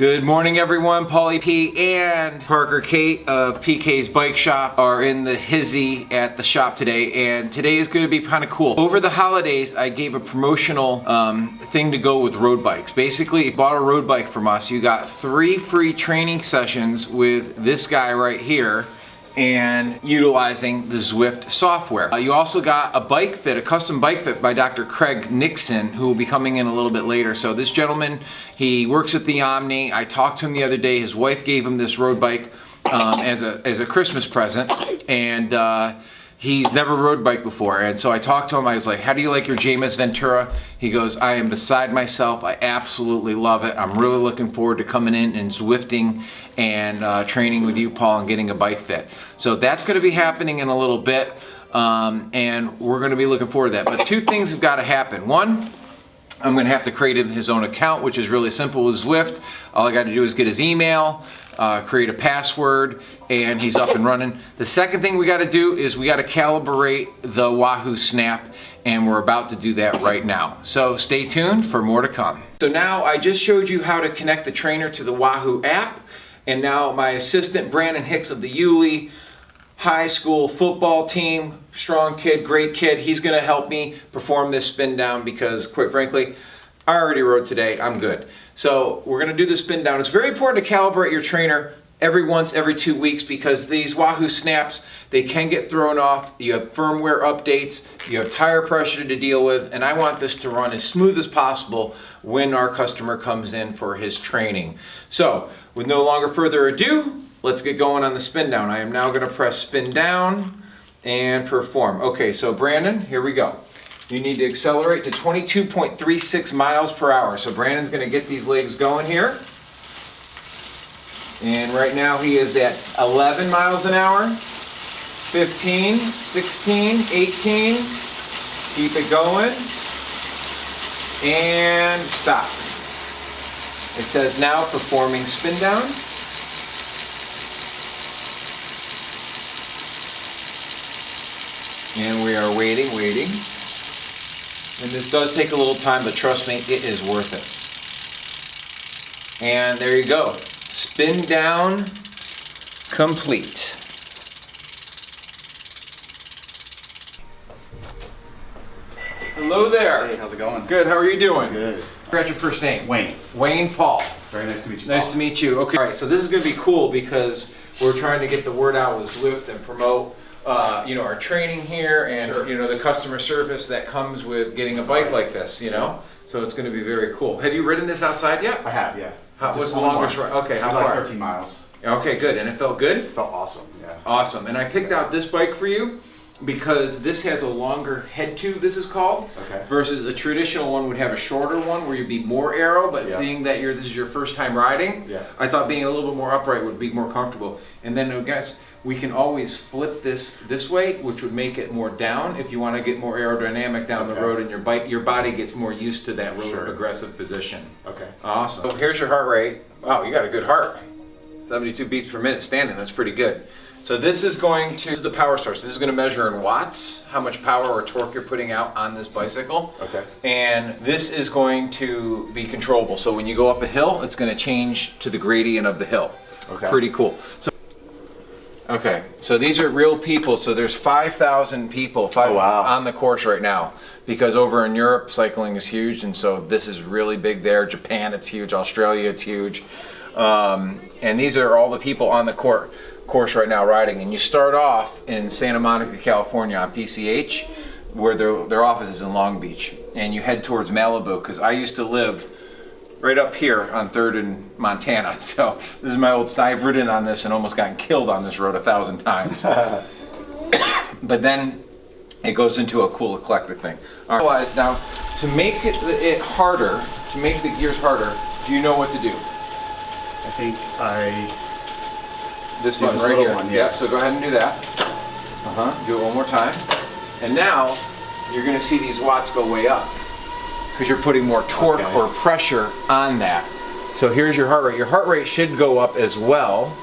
Good morning everyone. Paulie P and Parker Kate of PK's Bike Shop are in the hizzy at the shop today, and today is going to be kind of cool. Over the holidays I gave a promotional thing to go with road bikes. Basically, if you bought a road bike from us, you got 3 free training sessions with this guy right here and utilizing the Zwift software. You also got a bike fit, a custom bike fit by Dr. Craig Nixon, who will be coming in a little bit later. So this gentleman, he works at the Omni. I talked to him the other day. His wife gave him this road bike as a Christmas present, and he's never rode bike before. And so I talked to him. I was like, how do you like your Jamis Ventura? He goes, I am beside myself. I absolutely love it. I'm really looking forward to coming in and Zwifting and training with you, Paul, and getting a bike fit. So that's going to be happening in a little bit, and we're going to be looking forward to that. But 2 things have got to happen. One, I'm going to have to create him his own account, which is really simple with Zwift. All I got to do is get his email, create a password, and he's up and running. The second thing we got to do is we got to calibrate the Wahoo snap, and we're about to do that right now. So stay tuned for more to come. So now I just showed you how to connect the trainer to the Wahoo app, and now my assistant Brandon Hicks of the Yulee High School football team, strong kid, great kid, he's going to help me perform this spin down because, quite frankly, I already rode today. I'm good. So we're going to do the spin down. It's very important to calibrate your trainer every 2 weeks because these Wahoo snaps, they can get thrown off. You have firmware updates, you have tire pressure to deal with, and I want this to run as smooth as possible when our customer comes in for his training. So with no longer further ado, let's get going on the spin down. I am now going to press spin down and perform. Okay, so Brandon, here we go. You need to accelerate to 22.36 miles per hour. So Brandon's going to get these legs going here. And right now he is at 11 miles an hour, 15, 16, 18. Keep it going. And stop. It says now performing spin down. And we are waiting. And this does take a little time, but trust me, it is worth it. And there you go. Spin down complete. Hello there. Hey, how's it going? Good, how are you doing? Good. What's your first name? Wayne. Wayne Paul. Very nice to meet you. Nice Paul. to meet you. Okay, all right, so this is going to be cool because we're trying to get the word out with Zwift and promote our training here and Sure. the customer service that comes with getting a bike like this, So it's going to be very cool. Have you ridden this outside yet? I have, yeah. What's the longest ride? Okay, how like far? 13 miles. Okay, good. And it felt good? It felt awesome, yeah. Awesome. And I picked out this bike for you because this has a longer head tube, this is called, Okay. versus a traditional one would have a shorter one where you'd be more aero, but Yeah. seeing that this is your first time riding, Yeah. I thought being a little bit more upright would be more comfortable. And then I guess we can always flip this way, which would make it more down if you want to get more aerodynamic down the Okay. road and your body gets more used to that really Sure. aggressive position. Okay. Awesome. So here's your heart rate. Wow, you got a good heart. 72 beats per minute standing, that's pretty good. So this is the power source. This is going to measure in watts, how much power or torque you're putting out on this bicycle. Okay. And this is going to be controllable. So when you go up a hill, it's going to change to the gradient of the hill. Okay. Pretty cool. So these are real people. So there's 5,000 people on the course right now. Because over in Europe, cycling is huge, and so this is really big there. Japan, it's huge. Australia, it's huge. And these are all the people on the course right now riding. And you start off in Santa Monica, California on PCH, where their office is in Long Beach. And you head towards Malibu, because I used to live right up here on 3rd and Montana. So this is my old I've ridden on this and almost gotten killed on this road 1,000 times. But then it goes into a cool eclectic thing. All right. Now, to make it harder, to make the gears harder, do you know what to do? I think This Do button this right little here. one, yeah. So go ahead and do that. Do it one more time. And now you're going to see these watts go way up because you're putting more torque or pressure on that. So here's your heart rate. Your heart rate should go up as well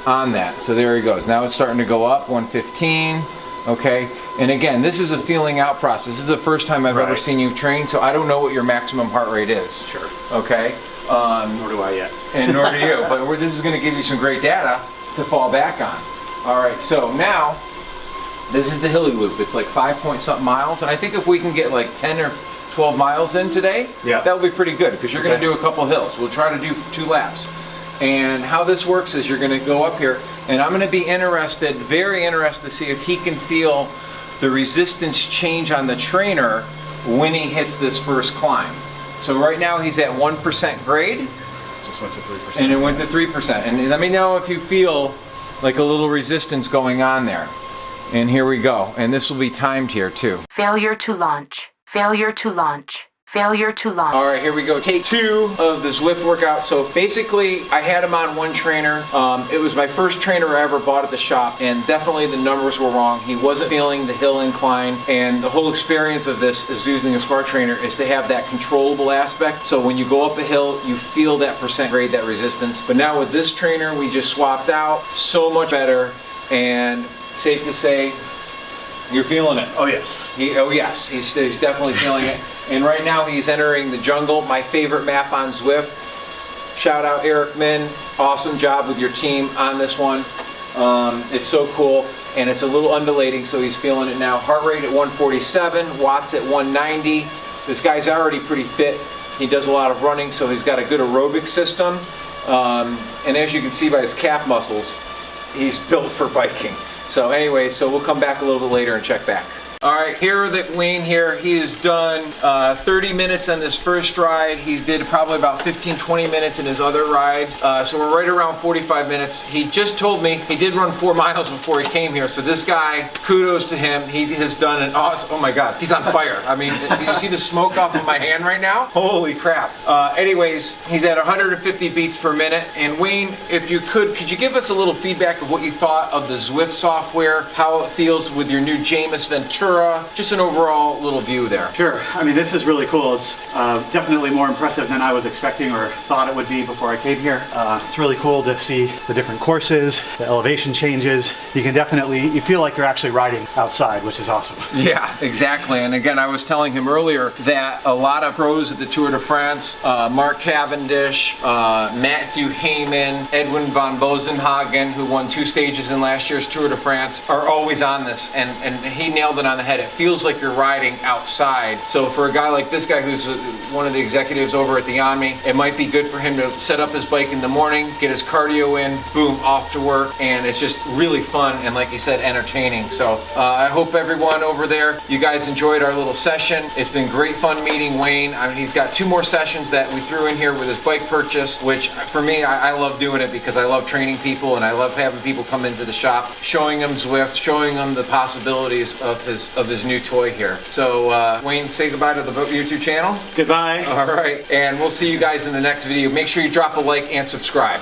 on that. So there he goes. Now it's starting to go up, 115. Okay, and again, this is a feeling out process. This is the first time I've ever seen you train, so I don't know what your maximum heart rate is. Sure. Okay, Nor do I yet. and nor do you. But this is going to give you some great data to fall back on. All right, so now this is the hilly loop. It's like 5-point-something miles, and I think if we can get like 10 or 12 miles in today, yeah, that'll be pretty good because you're going to do a couple hills. We'll try to do 2 laps. And how this works is you're going to go up here, and I'm going to be interested, very interested to see if he can feel the resistance change on the trainer when he hits this first climb. So right now he's at 1% grade. Just went to 3%. And it went to 3%. And let me know if you feel like a little resistance going on there. And here we go. And this will be timed here too. Failure to launch. Failure to launch. Failure to launch. All right, here we go. Take 2 of the Zwift workout. So basically, I had him on one trainer. It was my first trainer I ever bought at the shop, and definitely the numbers were wrong. He wasn't feeling the hill incline, and the whole experience of this is using a smart trainer is to have that controllable aspect. So when you go up a hill, you feel that percent grade, that resistance. But now with this trainer, we just swapped out. So much better, and safe to say, you're feeling it. Oh, yes. Yes, he's definitely feeling it. And right now he's entering the jungle, my favorite map on Zwift. Shout out Eric Min, awesome job with your team on this one. It's so cool, and it's a little undulating, so he's feeling it now. Heart rate at 147, watts at 190. This guy's already pretty fit. He does a lot of running, so he's got a good aerobic system. And as you can see by his calf muscles, he's built for biking. So anyway, so we'll come back a little bit later and check back. All right, here that Wayne here, he has done 30 minutes on this first ride. He did probably about 15-20 minutes in his other ride. So we're right around 45 minutes. He just told me he did run 4 miles before he came here. So this guy, kudos to him. He has done an awesome, oh my God, he's on fire. I mean, do you see the smoke off of my hand right now? Holy crap. Anyways, he's at 150 beats per minute. And Wayne, if you could you give us a little feedback of what you thought of the Zwift software, how it feels with your new Jamis Ventura? Just an overall little view there. Sure. I mean, this is really cool. It's definitely more impressive than I was expecting or thought it would be before I came here. It's really cool to see the different courses, the elevation changes. You can definitely, you feel like you're actually riding outside, which is awesome. Yeah, exactly. And again, I was telling him earlier that a lot of pros at the Tour de France, Mark Cavendish, Matthew Heyman, Edwin van Bozenhagen, who won 2 stages in last year's Tour de France, are always on this. And he nailed it on the head. It feels like you're riding outside. So for a guy like this guy who's one of the executives over at the Army, it might be good for him to set up his bike in the morning, get his cardio in, boom, off to work, and it's just really fun and, like you said, entertaining. So I hope everyone over there, you guys enjoyed our little session. It's been great fun meeting Wayne. I mean, he's got 2 more sessions that we threw in here with his bike purchase, which for me, I love doing it because I love training people and I love having people come into the shop, showing them Zwift, showing them the possibilities of his new toy here. So Wayne, say goodbye to the YouTube channel. Goodbye. All right, and we'll see you guys in the next video. Make sure you drop a like and subscribe.